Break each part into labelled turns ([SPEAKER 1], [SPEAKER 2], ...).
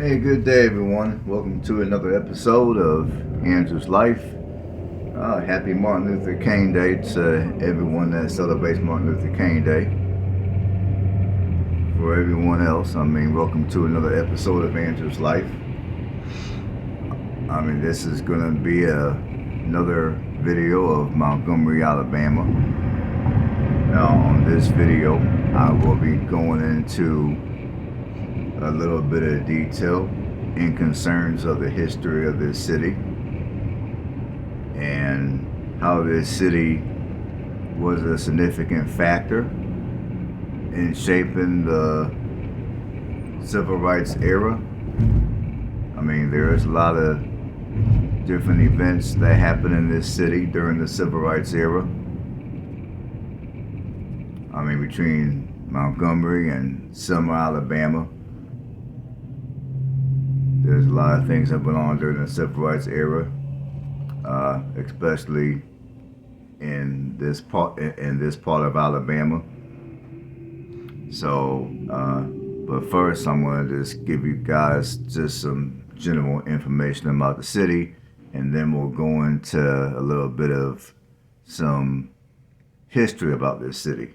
[SPEAKER 1] Hey, good day, everyone. Welcome to another episode of Andrew's Life. Happy Martin Luther King Day to everyone that celebrates Martin Luther King Day. For everyone else, welcome to another episode of Andrew's Life. This is going to be another video of Montgomery, Alabama. Now, on this video, I will be going into a little bit of detail in concerns of the history of this city and how this city was a significant factor in shaping the civil rights era. There's a lot of different events that happened in this city during the civil rights era. Between Montgomery and Selma, Alabama, there's a lot of things that went on during the civil rights era, especially in this part of Alabama. So, but first, I'm going to just give you guys just some general information about the city, and then we'll go into a little bit of some history about this city.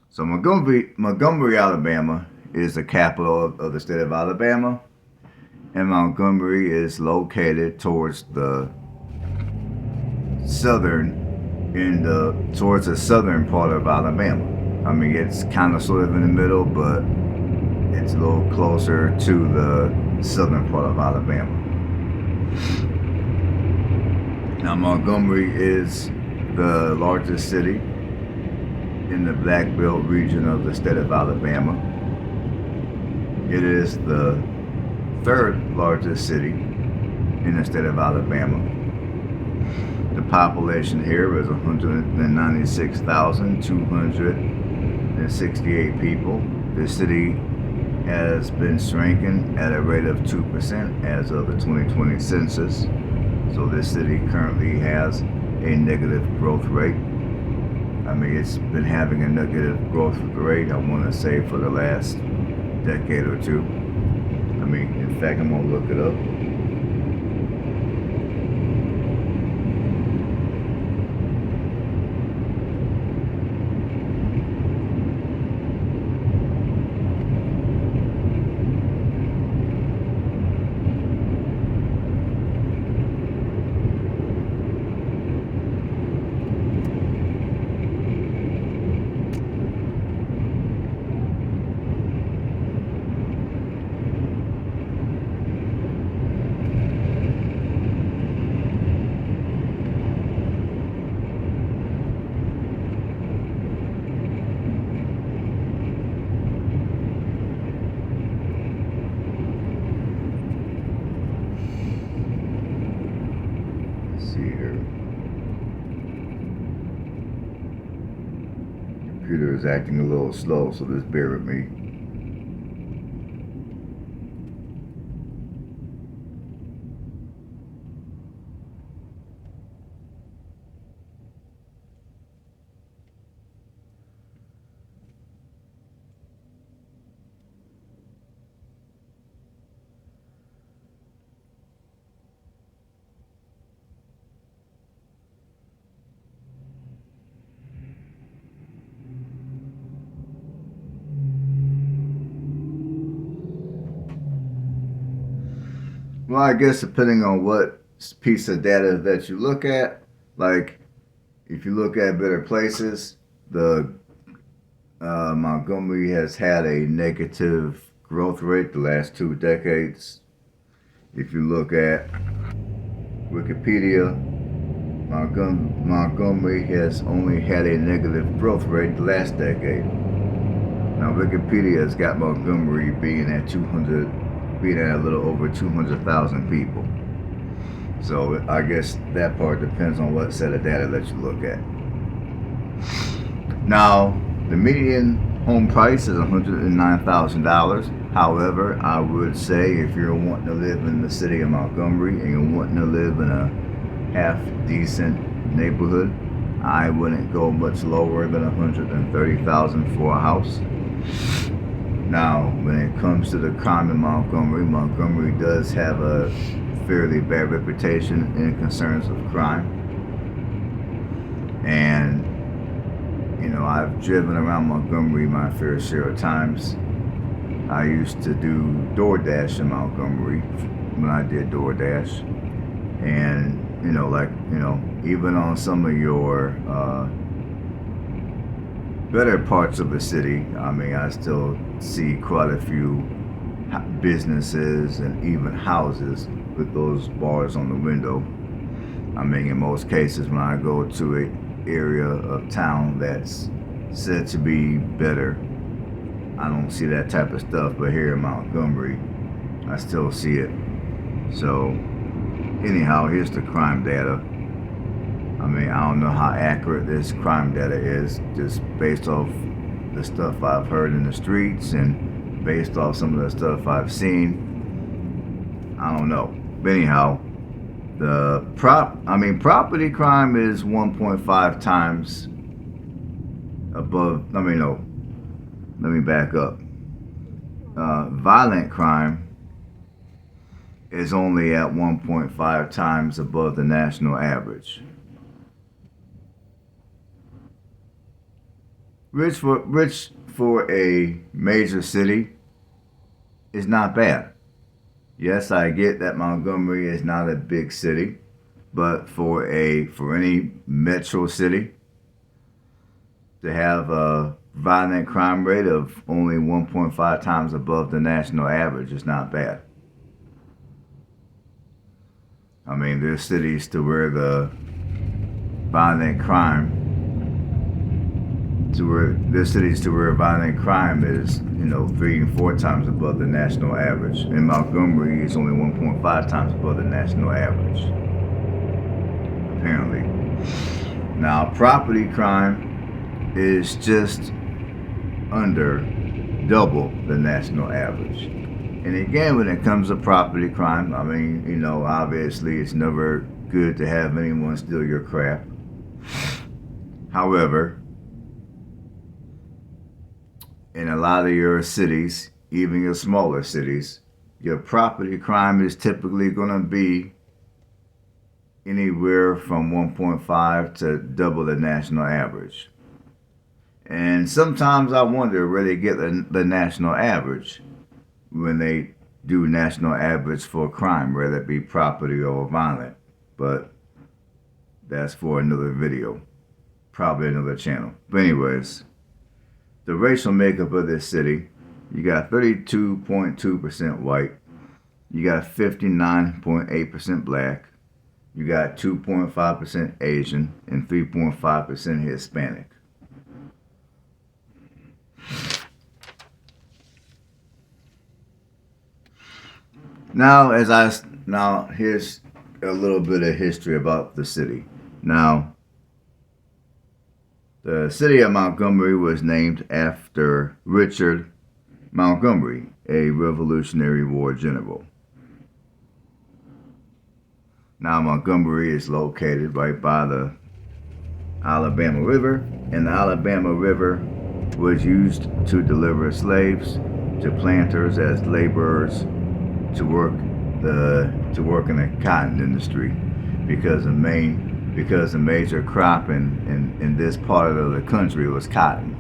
[SPEAKER 1] So Montgomery, Alabama is the capital of the state of Alabama, and Montgomery is located towards the southern part of Alabama. It's kind of sort of in the middle, but it's a little closer to the southern part of Alabama. Now, Montgomery is the largest city in the Black Belt region of the state of Alabama. It is the third largest city in the state of Alabama. The population here is 196,268 people. The city has been shrinking at a rate of 2% as of the 2020 census. So this city currently has a negative growth rate. It's been having a negative growth rate, I want to say, for the last decade or two. In fact, I'm going to look it up. Computer is acting a little slow, so just bear with me. Well, I guess depending on what piece of data that you look at, like if you look at Better Places, the Montgomery has had a negative growth rate the last 2 decades. If you look at Wikipedia, Montgomery has only had a negative growth rate the last decade. Now Wikipedia has got Montgomery being at a little over 200,000 people. So I guess that part depends on what set of data that you look at. Now, the median home price is $109,000. However, I would say if you're wanting to live in the city of Montgomery and you're wanting to live in a half decent neighborhood, I wouldn't go much lower than $130,000 for a house. Now, when it comes to the crime in Montgomery, Montgomery does have a fairly bad reputation in concerns of crime. And, I've driven around Montgomery my fair share of times. I used to do DoorDash in Montgomery when I did DoorDash. And, even on some of your better parts of the city, I still see quite a few businesses and even houses with those bars on the window. In most cases, when I go to an area of town that's said to be better, I don't see that type of stuff. But here in Montgomery, I still see it. So, anyhow, here's the crime data. I don't know how accurate this crime data is, just based off the stuff I've heard in the streets and based off some of the stuff I've seen. I don't know. But anyhow, property crime is 1.5 times above. Let me back up. Violent crime is only at 1.5 times above the national average. Rich for a major city is not bad. Yes, I get that Montgomery is not a big city, but for any metro city to have a violent crime rate of only 1.5 times above the national average is not bad. There's cities to where the violent crime violent crime is 3 and 4 times above the national average. And Montgomery is only 1.5 times above the national average, apparently. Now, property crime is just under double the national average. And again, when it comes to property crime, obviously it's never good to have anyone steal your crap. However, in a lot of your cities, even your smaller cities, your property crime is typically going to be anywhere from 1.5 to double the national average. And sometimes I wonder where they get the national average when they do national average for crime, whether it be property or violent. But that's for another video, probably another channel. But anyways, the racial makeup of this city, you got 32.2% white, you got 59.8% black, you got 2.5% Asian, and 3.5% Hispanic. Now, here's a little bit of history about the city. Now, the city of Montgomery was named after Richard Montgomery, a Revolutionary War general. Now, Montgomery is located right by the Alabama River, and the Alabama River was used to deliver slaves to planters as laborers to work in the cotton industry, because the major crop in this part of the country was cotton.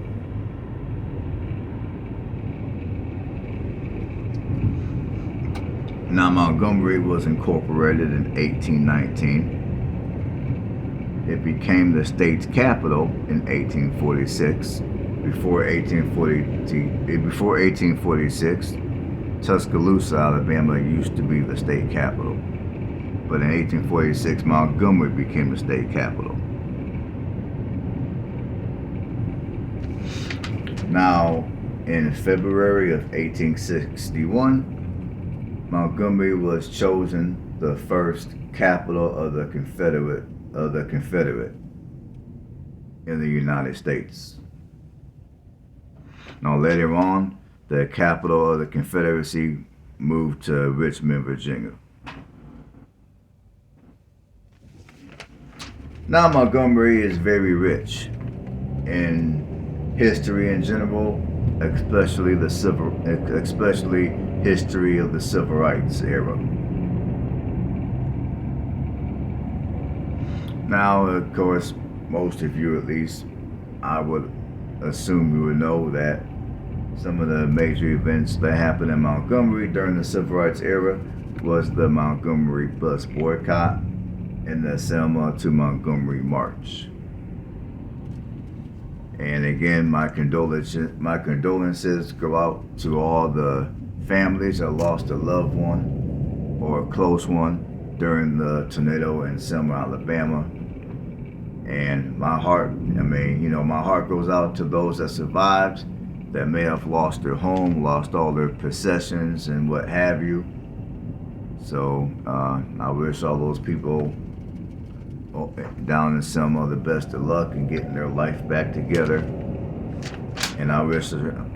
[SPEAKER 1] Now, Montgomery was incorporated in 1819. It became the state's capital in 1846. Before 1846, Tuscaloosa, Alabama used to be the state capital. But in 1846, Montgomery became the state capital. Now, in February of 1861, Montgomery was chosen the first capital of the Confederate in the United States. Now, later on, the capital of the Confederacy moved to Richmond, Virginia. Now, Montgomery is very rich in history in general, especially history of the civil rights era. Now, of course, most of you at least, I would assume you would know that some of the major events that happened in Montgomery during the civil rights era was the Montgomery bus boycott and the Selma to Montgomery march. And again, my condolences go out to all the families that lost a loved one or a close one during the tornado in Selma, Alabama. And my heart goes out to those that survived, that may have lost their home, lost all their possessions and what have you. So I wish all those people down in Selma the best of luck in getting their life back together. And I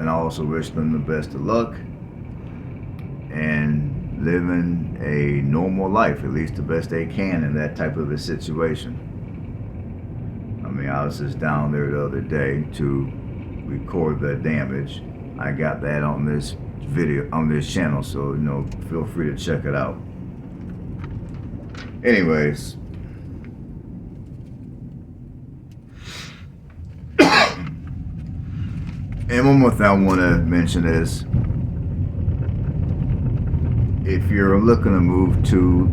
[SPEAKER 1] also wish them the best of luck and living a normal life, at least the best they can in that type of a situation. I mean, I was just down there the other day to record the damage. I got that on this video, on this channel, so feel free to check it out. Anyways, and one more thing I want to mention is, if you're looking to move to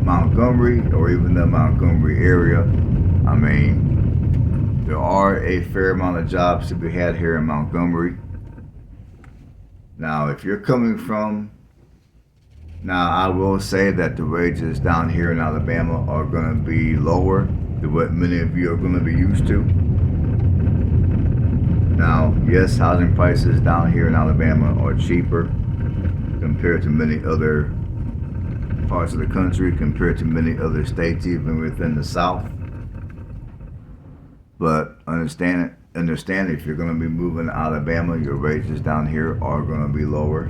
[SPEAKER 1] Montgomery or even the Montgomery area, I mean, there are a fair amount of jobs to be had here in Montgomery. Now, if you're coming from, I will say that the wages down here in Alabama are going to be lower than what many of you are going to be used to. Now, yes, housing prices down here in Alabama are cheaper compared to many other parts of the country, compared to many other states, even within the South. But understand if you're going to be moving to Alabama, your wages down here are going to be lower.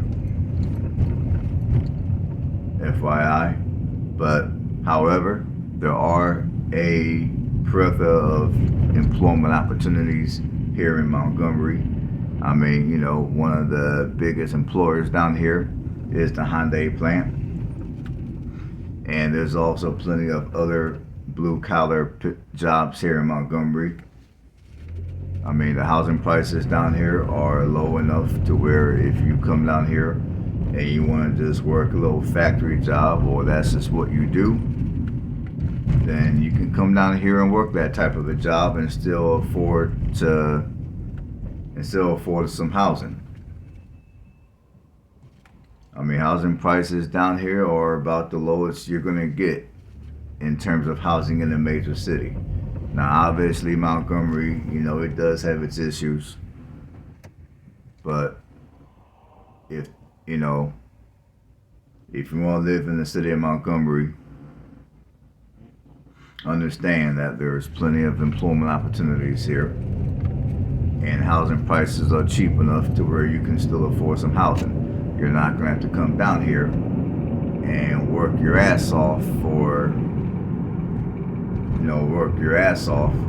[SPEAKER 1] FYI. But however, there are a plethora of employment opportunities here in Montgomery. I mean, one of the biggest employers down here is the Hyundai plant. And there's also plenty of other blue-collar jobs here in Montgomery. I mean, the housing prices down here are low enough to where if you come down here and you want to just work a little factory job, or that's just what you do, then you can come down here and work that type of a job and still afford some housing. I mean, housing prices down here are about the lowest you're going to get in terms of housing in a major city. Now, obviously, Montgomery, it does have its issues. But if you want to live in the city of Montgomery, understand that there's plenty of employment opportunities here. And housing prices are cheap enough to where you can still afford some housing. You're not going to have to come down here and work your ass off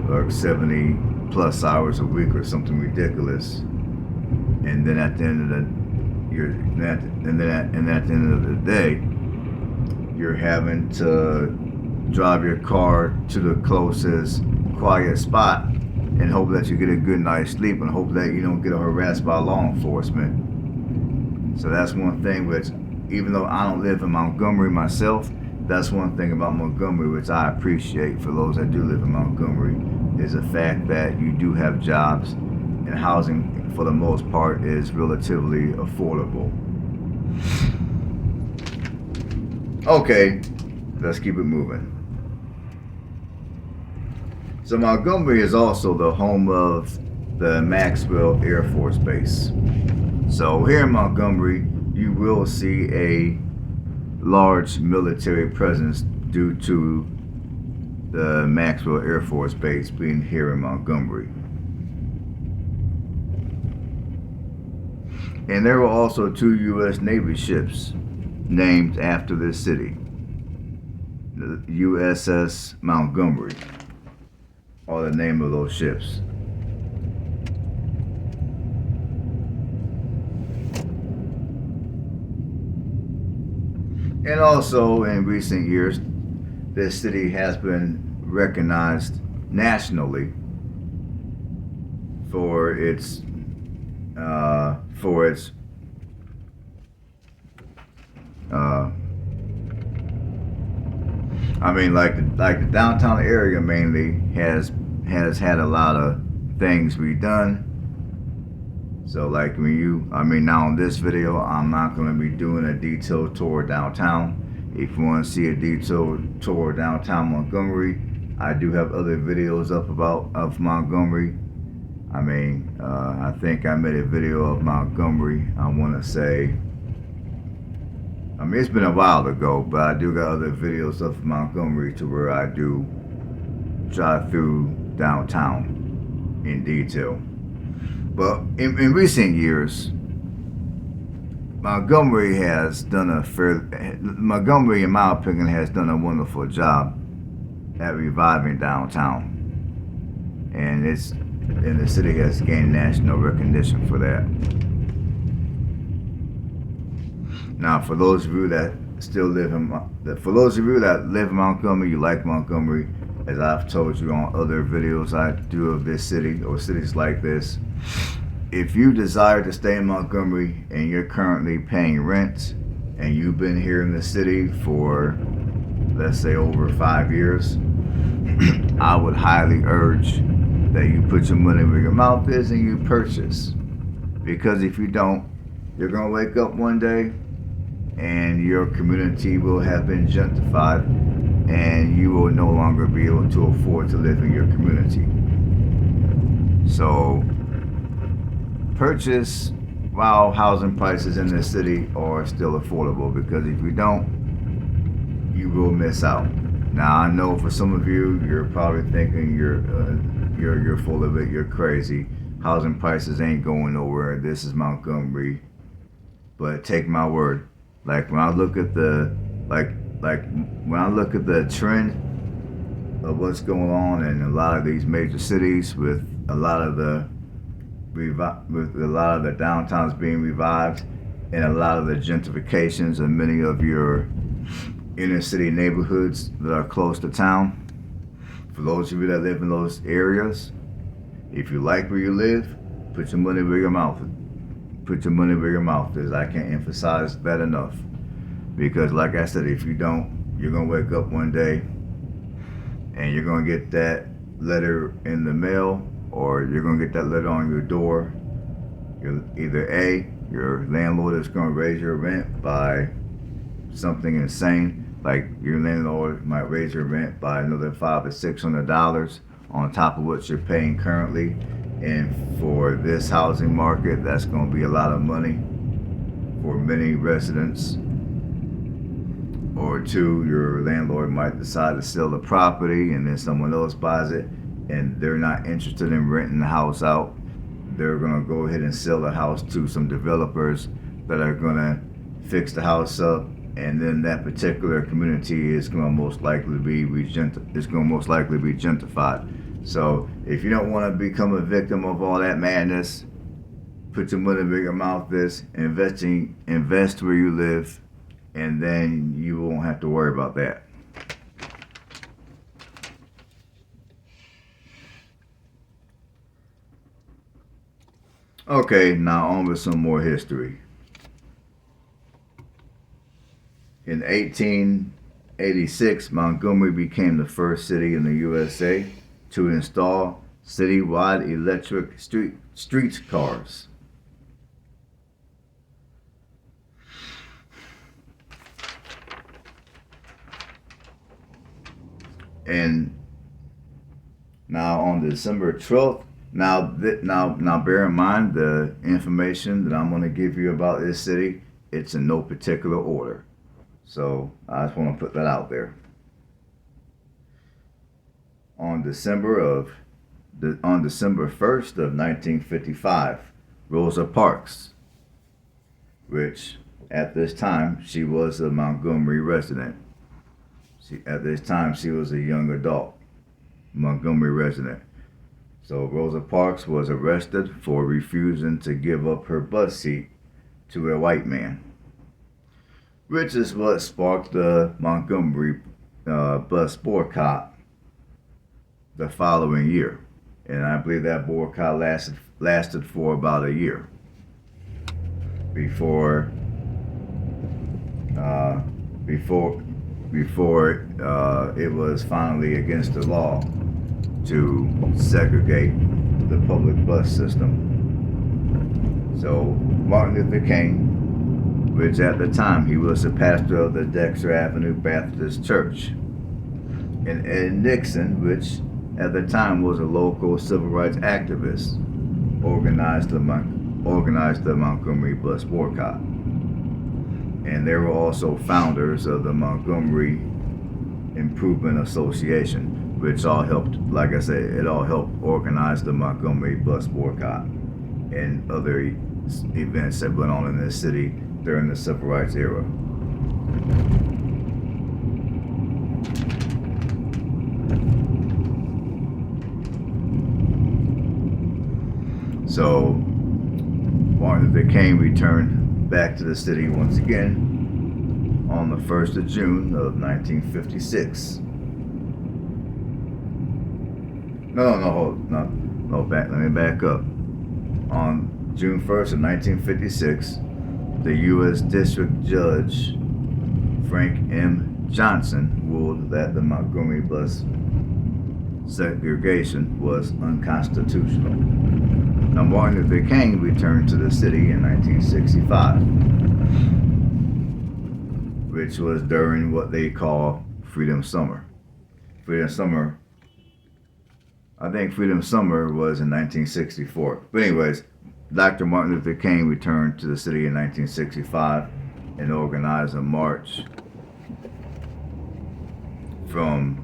[SPEAKER 1] like 70 plus hours a week or something ridiculous. And then at the end of the day, you're having to drive your car to the closest quiet spot and hope that you get a good night's sleep and hope that you don't get harassed by law enforcement. So that's one thing which, even though I don't live in Montgomery myself, that's one thing about Montgomery which I appreciate for those that do live in Montgomery, is the fact that you do have jobs and housing for the most part is relatively affordable. Okay, let's keep it moving. So Montgomery is also the home of the Maxwell Air Force Base. So here in Montgomery, you will see a large military presence due to the Maxwell Air Force Base being here in Montgomery. And there were also 2 U.S. Navy ships named after this city. The USS Montgomery are the name of those ships. And also, in recent years, this city has been recognized nationally for its uh, for its uh, like the downtown area mainly has had a lot of things redone. So like now in this video, I'm not going to be doing a detailed tour downtown. If you want to see a detailed tour downtown Montgomery, I do have other videos up of Montgomery. I think I made a video of Montgomery. I want to say, it's been a while ago, but I do got other videos of Montgomery to where I do drive through downtown in detail. But in recent years, Montgomery, in my opinion, has done a wonderful job at reviving downtown, and the city has gained national recognition for that. Now, for those of you that live in Montgomery, you like Montgomery, as I've told you on other videos I do of this city or cities like this. If you desire to stay in Montgomery and you're currently paying rent and you've been here in the city for, let's say, over 5 years, I would highly urge that you put your money where your mouth is and you purchase. Because if you don't, you're going to wake up one day and your community will have been gentrified and you will no longer be able to afford to live in your community. So purchase while housing prices in this city are still affordable, because if you don't, you will miss out. Now I know for some of you, you're probably thinking you're full of it, you're crazy. Housing prices ain't going nowhere. This is Montgomery. But take my word, like when I look at the trend of what's going on in a lot of these major cities, with a lot of the downtowns being revived, and a lot of the gentrifications of many of your inner city neighborhoods that are close to town. For those of you that live in those areas, if you like where you live, put your money where your mouth is. Put your money where your mouth is. I can't emphasize that enough. Because like I said, if you don't, you're going to wake up one day and you're going to get that letter in the mail, or you're going to get that letter on your door. Your landlord is going to raise your rent by something insane. Like your landlord might raise your rent by another $500 or $600 on top of what you're paying currently. And for this housing market, that's going to be a lot of money for many residents. Or two, your landlord might decide to sell the property and then someone else buys it and they're not interested in renting the house out. They're going to go ahead and sell the house to some developers that are going to fix the house up, and then that particular community is going to most likely be gentrified. So if you don't want to become a victim of all that madness, put your money where your mouth is, invest where you live, and then you won't have to worry about that. Okay, now on with some more history. In 1886, Montgomery became the first city in the USA to install citywide electric streetcars. And now on December 12th, now bear in mind the information that I'm going to give you about this city, it's in no particular order. So I just want to put that out there. On December 1st of 1955, Rosa Parks, which at this time she was a Montgomery resident. At this time she was a young adult Montgomery resident. So Rosa Parks was arrested for refusing to give up her bus seat to a white man. which is what sparked the Montgomery bus boycott the following year. And I believe that boycott lasted for about a year before it was finally against the law to segregate the public bus system. So Martin Luther King, which at the time he was the pastor of the Dexter Avenue Baptist Church, and Ed Nixon, which at the time was a local civil rights activist, organized the Montgomery bus boycott. And they were also founders of the Montgomery Improvement Association, which all helped, like I said, it all helped organize the Montgomery bus boycott and other events that went on in this city during the civil rights era. So Martin Luther King returned back to the city once again on the 1st of June of 1956. Let me back up. On June 1st of 1956, the U.S. District Judge Frank M. Johnson ruled that the Montgomery bus segregation was unconstitutional. Now, Martin Luther King returned to the city in 1965, which was during what they call Freedom Summer. I think Freedom Summer was in 1964. But anyways, Dr. Martin Luther King returned to the city in 1965 and organized a march from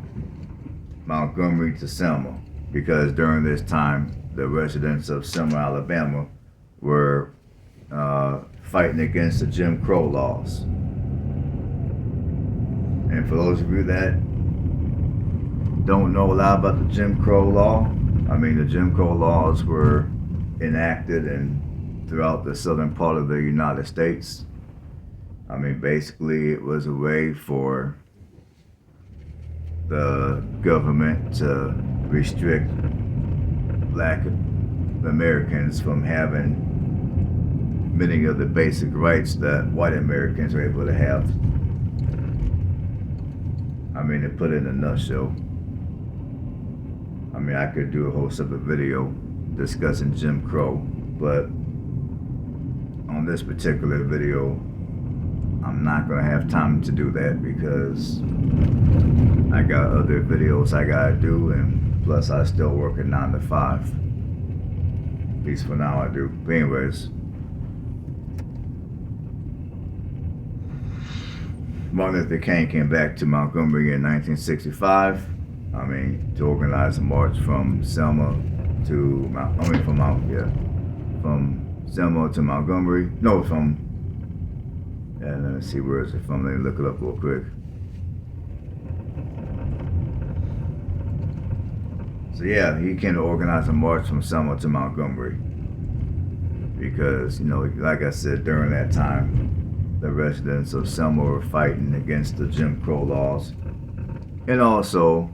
[SPEAKER 1] Montgomery to Selma, because during this time, the residents of Selma, Alabama were fighting against the Jim Crow laws. And for those of you that don't know a lot about the Jim Crow law, I mean, the Jim Crow laws were enacted throughout the southern part of the United States. I mean, basically, it was a way for the government to restrict Black Americans from having many of the basic rights that white Americans are able to have. I mean, to put it in a nutshell, I mean, I could do a whole separate video discussing Jim Crow, but on this particular video, I'm not going to have time to do that because I got other videos I got to do, and plus I still work at 9 to 5. At least for now I do. But anyways, Martin Luther King came back to Montgomery in 1965. I mean, to organize a march from Selma to from Selma to Montgomery. No, let me see, where is it from? Let me look it up real quick. So yeah, he came to organize a march from Selma to Montgomery because, you know, like I said, during that time, the residents of Selma were fighting against the Jim Crow laws, and also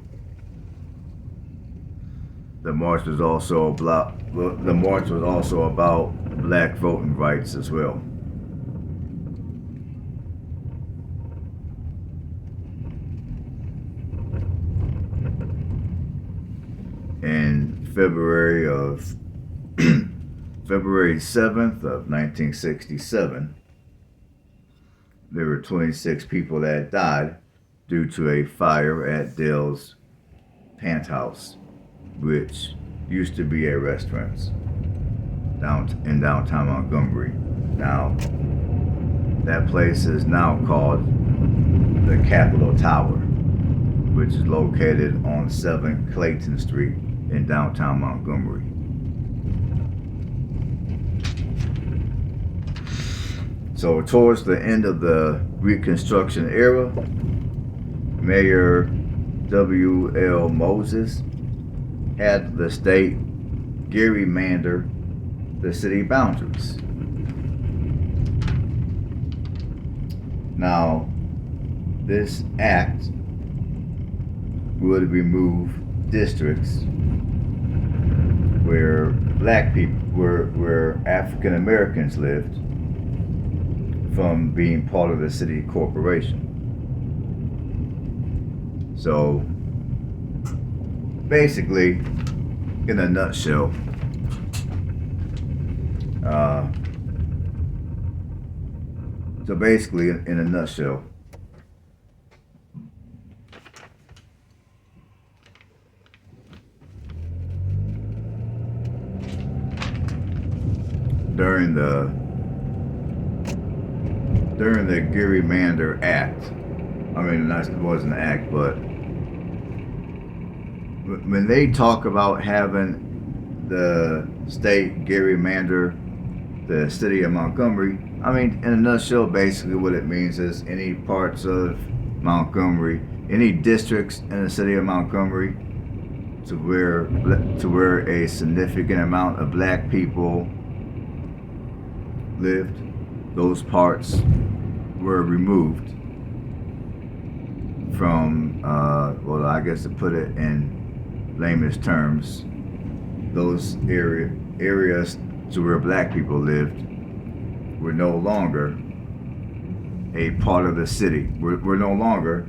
[SPEAKER 1] the march was also about Black voting rights as well. In February 7th of 1967, there were 26 people that died due to a fire at Dale's Pant House, which used to be a restaurant in downtown Montgomery. Now, that place is now called the Capitol Tower, which is located on 7 Clayton Street in downtown Montgomery. So towards the end of the Reconstruction era, Mayor W.L. Moses had the state gerrymander the city boundaries. Now, this act would remove districts where black people, where African Americans lived, from being part of the city corporation. So, basically, in a nutshell, in a nutshell, during the Gerrymander Act, I mean, it wasn't an act, but when they talk about having the state gerrymander the city of Montgomery, I mean, in a nutshell, basically what it means is any parts of Montgomery, any districts in the city of Montgomery to where a significant amount of black people lived, those parts were removed from, well, I guess to put it in layman's terms, those areas to where black people lived were no longer a part of the city. We're no longer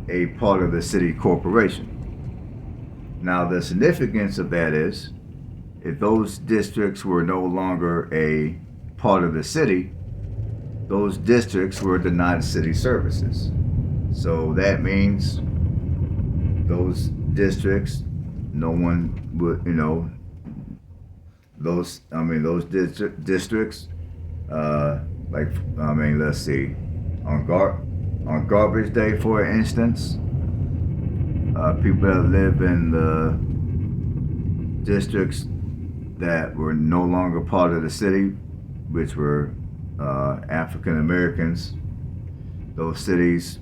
[SPEAKER 1] a part of the city corporation. Now, the significance of that is, if those districts were no longer a part of the city, those districts were denied city services. So that means those districts, no one would, those districts, let's see, on garbage day, for instance, people that live in the districts that were no longer part of the city, which were African Americans, those cities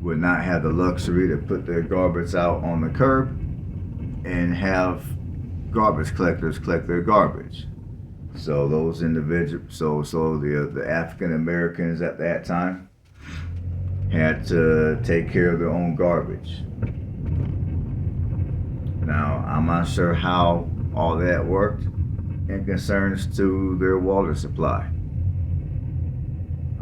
[SPEAKER 1] would not have the luxury to put their garbage out on the curb and have garbage collectors collect their garbage. So those individuals, so the African Americans at that time had to take care of their own garbage. Now, I'm not sure how all that worked in concerns to their water supply.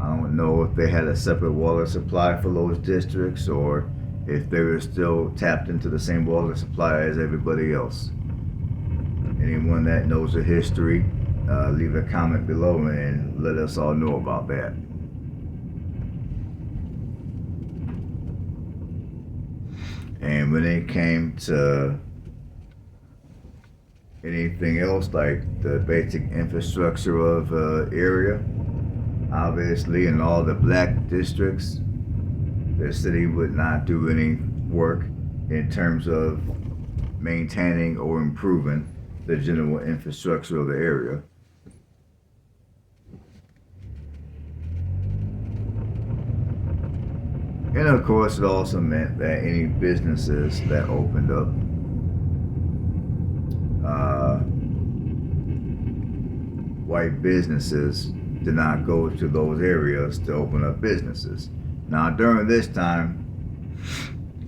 [SPEAKER 1] I don't know if they had a separate water supply for those districts or if they were still tapped into the same water supply as everybody else. Anyone that knows the history, leave a comment below and let us all know about that. And when it came to anything else, like the basic infrastructure of area, obviously in all the black districts, the city would not do any work in terms of maintaining or improving the general infrastructure of the area. And of course, it also meant that any businesses that opened up, white businesses did not go to those areas to open up businesses. Now, during this time,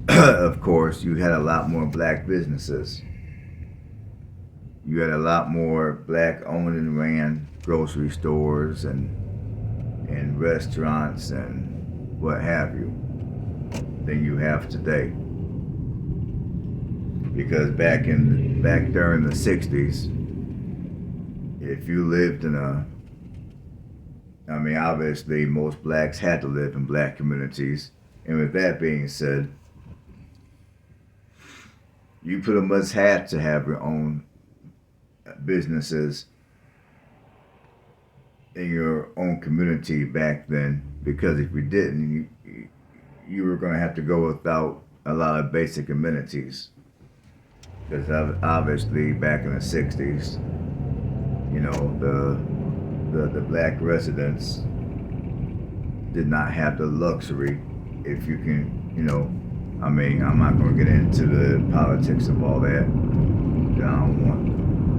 [SPEAKER 1] of course, you had a lot more black businesses. You had a lot more black owned and ran grocery stores and restaurants and what have you than you have today. Because back during the 60s, if you lived in obviously most blacks had to live in black communities. And with that being said, you pretty much had to have your own businesses in your own community back then, because if you didn't, you were going to have to go without a lot of basic amenities. Because obviously back in the 60s, the black residents did not have the luxury, if you can, I'm not going to get into the politics of all that. I don't want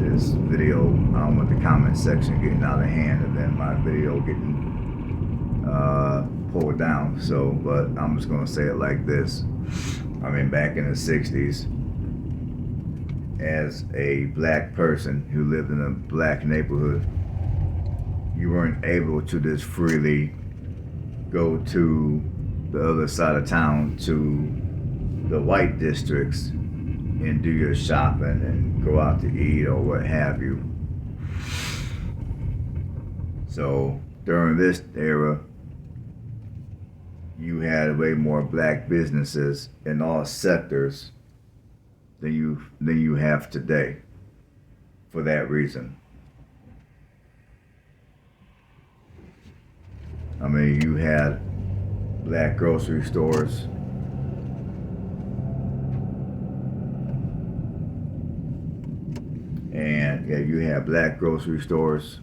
[SPEAKER 1] this video, I don't want the comment section getting out of hand and then my video getting pulled down. So, but I'm just gonna say it like this. I mean, back in the '60s, as a black person who lived in a black neighborhood, you weren't able to just freely go to the other side of town to the white districts and do your shopping and go out to eat or what have you. So during this era, you had way more black businesses in all sectors than you have today. For that reason, I mean, you had black grocery stores. And yeah, you had black grocery stores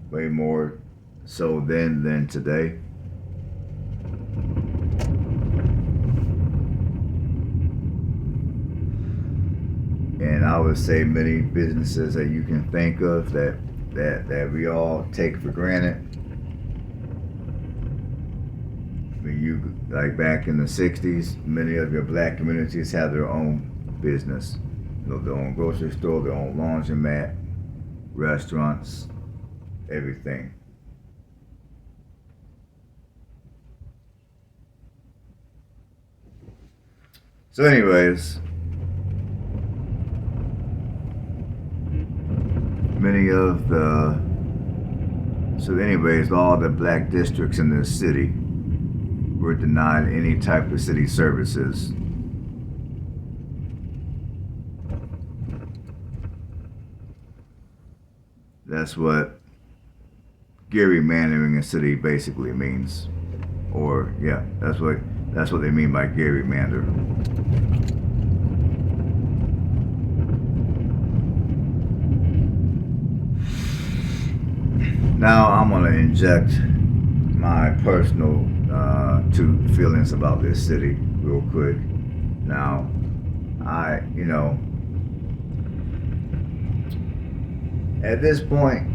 [SPEAKER 1] way more so then than today. And I would say many businesses that you can think of that we all take for granted. When you, like back in the '60s, many of your black communities had their own business, their own grocery store, their own laundromat, restaurants, everything. So, anyways, all the black districts in this city were denied any type of city services. That's what gerrymandering a city basically means. Or yeah, that's what they mean by gerrymander. Now I'm gonna inject my personal two feelings about this city real quick. Now, at this point,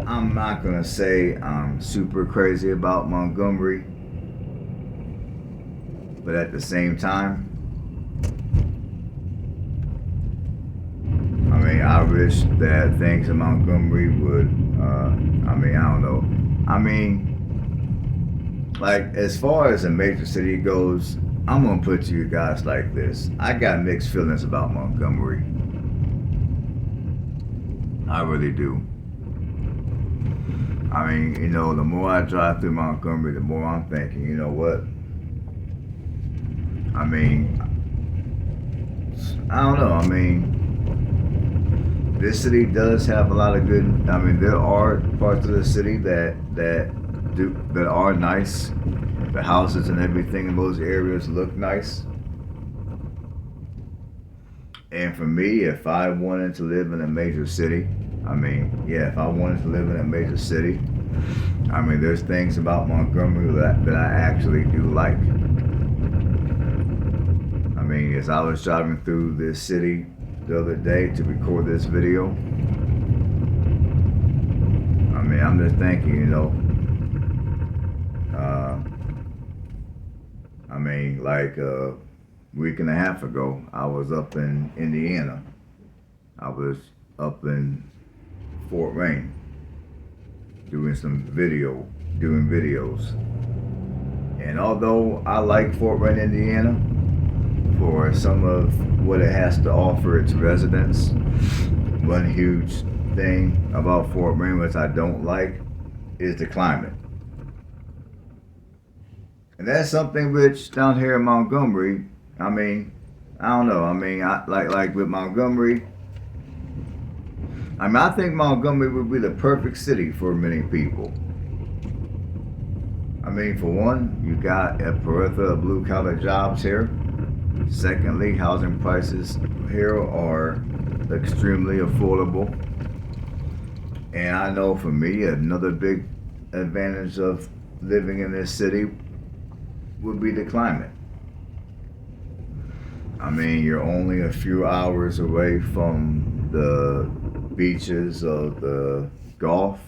[SPEAKER 1] I'm not gonna say I'm super crazy about Montgomery, but at the same time, I mean, I wish that things in Montgomery would, I don't know. I mean, like, as far as a major city goes, I'm gonna put to you guys like this. I got mixed feelings about Montgomery. I really do. I mean, the more I drive through Montgomery, the more I'm thinking, you know what? I mean, I don't know. I mean, this city does have a lot of good. I mean, there are parts of the city that are nice. The houses and everything in those areas look nice. And for me, if I wanted to live in a major city, if I wanted to live in a major city, there's things about Montgomery that I actually do like. I mean, as I was driving through this city the other day to record this video, I'm just thinking, like a week and a half ago, I was up in Indiana. I was up in Fort Wayne doing videos. And although I like Fort Wayne, Indiana, for some of what it has to offer its residents, one huge thing about Fort Wayne which I don't like is the climate. And that's something which down here in Montgomery, I don't know. Like with Montgomery, I think Montgomery would be the perfect city for many people. For one, you got a plethora of blue-collar jobs here. Secondly, housing prices here are extremely affordable. And I know for me, another big advantage of living in this city would be the climate. You're only a few hours away from the beaches of the Gulf.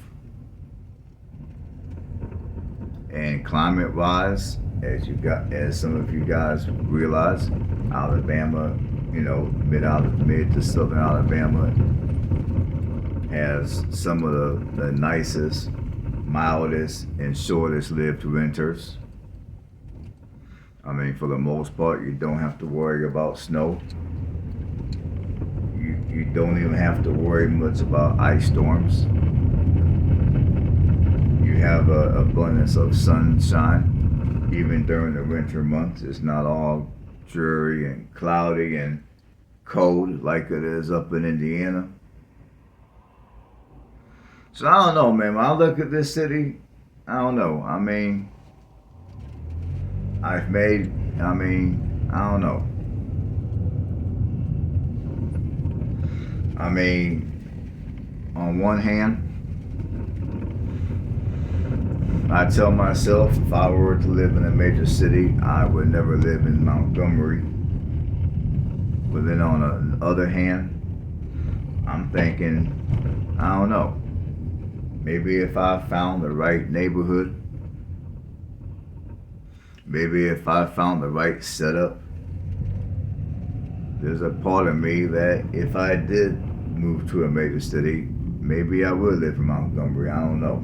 [SPEAKER 1] climate-wise, as some of you guys realize, Alabama, mid to southern Alabama has some of the nicest, mildest, and shortest lived winters. I mean, for the most part, you don't have to worry about snow. You don't even have to worry much about ice storms. You have an abundance of sunshine, even during the winter months. It's not all dreary and cloudy and cold like it is up in Indiana. So I don't know, man. When I look at this city, I don't know. I mean, I don't know. I mean, on one hand, I tell myself if I were to live in a major city, I would never live in Montgomery. But then on the other hand, I'm thinking, I don't know. Maybe if I found the right neighborhood, maybe if I found the right setup, there's a part of me that if I did move to a major city, maybe I would live in Montgomery. I don't know.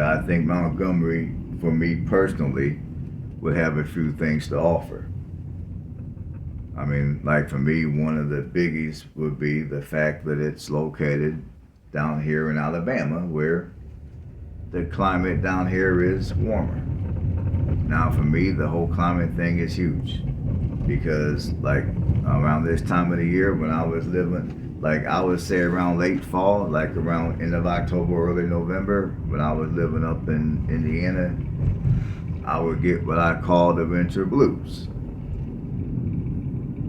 [SPEAKER 1] I think Montgomery, for me personally, would have a few things to offer. I mean, like for me, one of the biggies would be the fact that it's located down here in Alabama, where the climate down here is warmer. Now, for me, the whole climate thing is huge because, like, around this time of the year when I was living, like, I would say around late fall, like around end of October, early November, when I was living up in Indiana, I would get what I call the winter blues.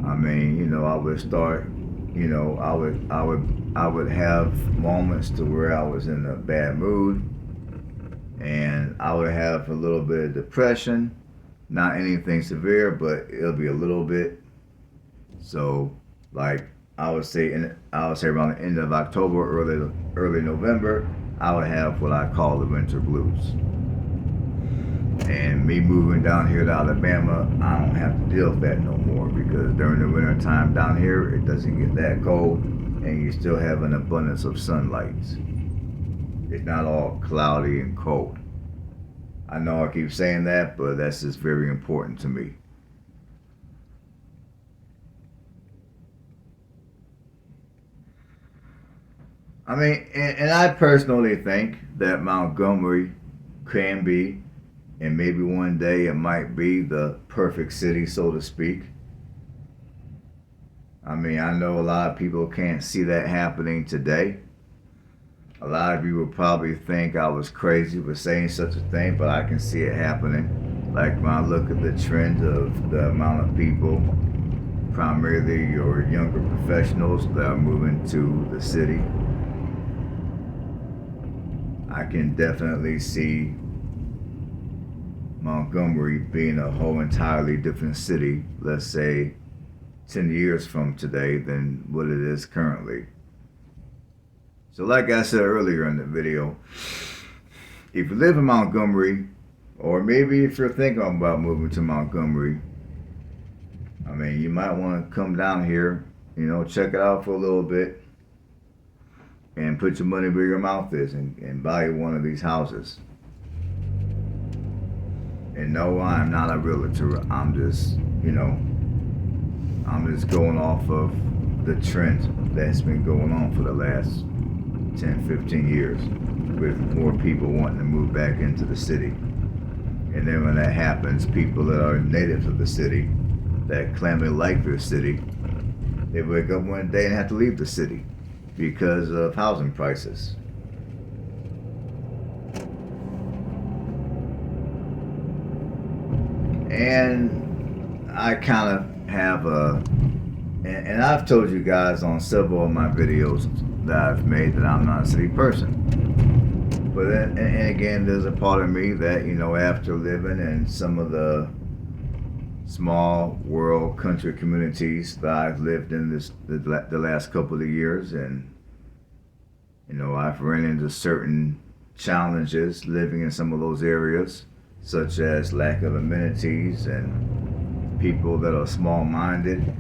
[SPEAKER 1] I mean, I would start, I would have moments to where I was in a bad mood, and I would have a little bit of depression, not anything severe, but it'll be a little bit. So, like, I would say around the end of October, early November, I would have what I call the winter blues. And me moving down here to Alabama, I don't have to deal with that no more because during the winter time down here, it doesn't get that cold, and you still have an abundance of sunlight. It's not all cloudy and cold. I know I keep saying that, but that's just very important to me. I mean, and I personally think that Montgomery can be, and maybe one day it might be, the perfect city, so to speak. I mean, I know a lot of people can't see that happening today. A lot of you would probably think I was crazy for saying such a thing, but I can see it happening. Like when I look at the trend of the amount of people, primarily your younger professionals, that are moving to the city, I can definitely see Montgomery being a whole entirely different city, let's say 10 years from today, than what it is currently. So like I said earlier in the video, if you live in Montgomery, or maybe if you're thinking about moving to Montgomery, I mean, you might want to come down here, check it out for a little bit, and put your money where your mouth is and buy one of these houses. And no, I'm not a realtor. I'm just going off of the trend that's been going on for the last 10, 15 years with more people wanting to move back into the city. And then when that happens, people that are natives of the city, that claim they like their city, they wake up one day and have to leave the city because of housing prices. And I kind of have and I've told you guys on several of my videos that I've made that I'm not a city person. But then, and again, there's a part of me that, after living in some of the small rural country communities that I've lived in the last couple of years, and I've ran into certain challenges living in some of those areas, such as lack of amenities and people that are small-minded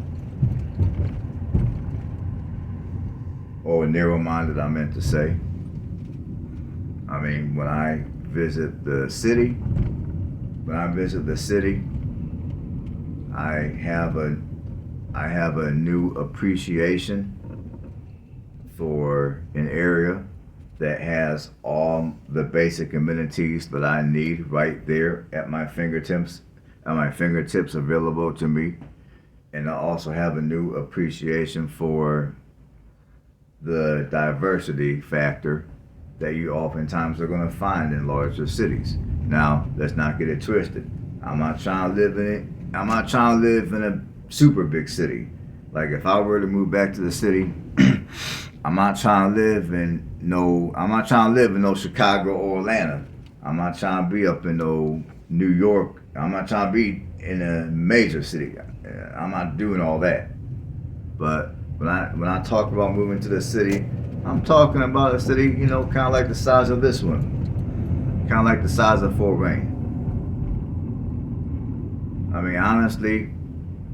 [SPEAKER 1] or narrow-minded, I meant to say. I mean, when I visit the city, I have a new appreciation for an area that has all the basic amenities that I need right there at my fingertips, available to me. And I also have a new appreciation for the diversity factor that you oftentimes are going to find in larger cities. Now, let's not get it twisted. I'm not trying to live in a super big city. Like if I were to move back to the city, I'm not trying to live in no Chicago or Atlanta. I'm not trying to be up in no New York. I'm not trying to be in a major city. I'm not doing all that. But when I talk about moving to the city, I'm talking about a city, kind of like the size of this one, kind of like the size of Fort Wayne. I mean, honestly,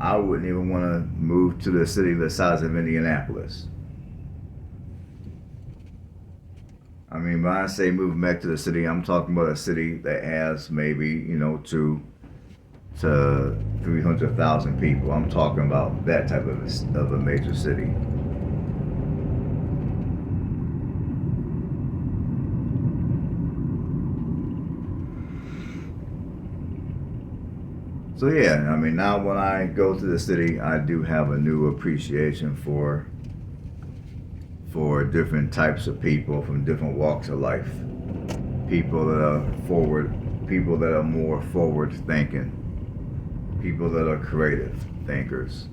[SPEAKER 1] I wouldn't even want to move to the city the size of Indianapolis. I mean, when I say moving back to the city, I'm talking about a city that has maybe, 2 to 300,000 people. I'm talking about that type of a major city. So yeah, I mean, now when I go to the city, I do have a new appreciation for different types of people from different walks of life. People that are more forward thinking. People that are creative thinkers.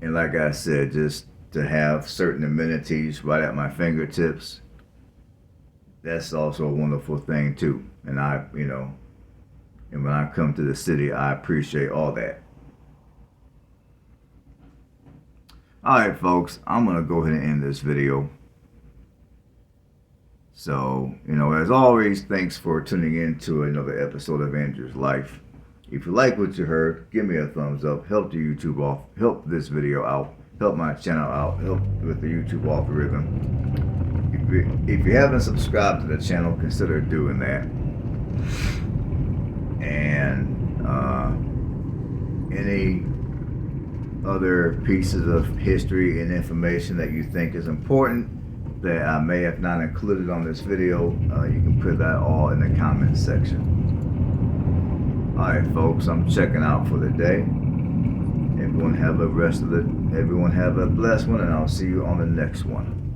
[SPEAKER 1] And like I said, just to have certain amenities right at my fingertips, that's also a wonderful thing too. And and when I come to the city, I appreciate all that. Alright folks, I'm going to go ahead and end this video. So, as always, thanks for tuning in to another episode of Andrew's Life. If you like what you heard, give me a thumbs up, help this video out, help my channel out, help with the YouTube algorithm. If you haven't subscribed to the channel, consider doing that. And any other pieces of history and information that you think is important that I may have not included on this video, you can put that all in the comments section. Alright folks, I'm checking out for the day. Everyone have a blessed one, and I'll see you on the next one.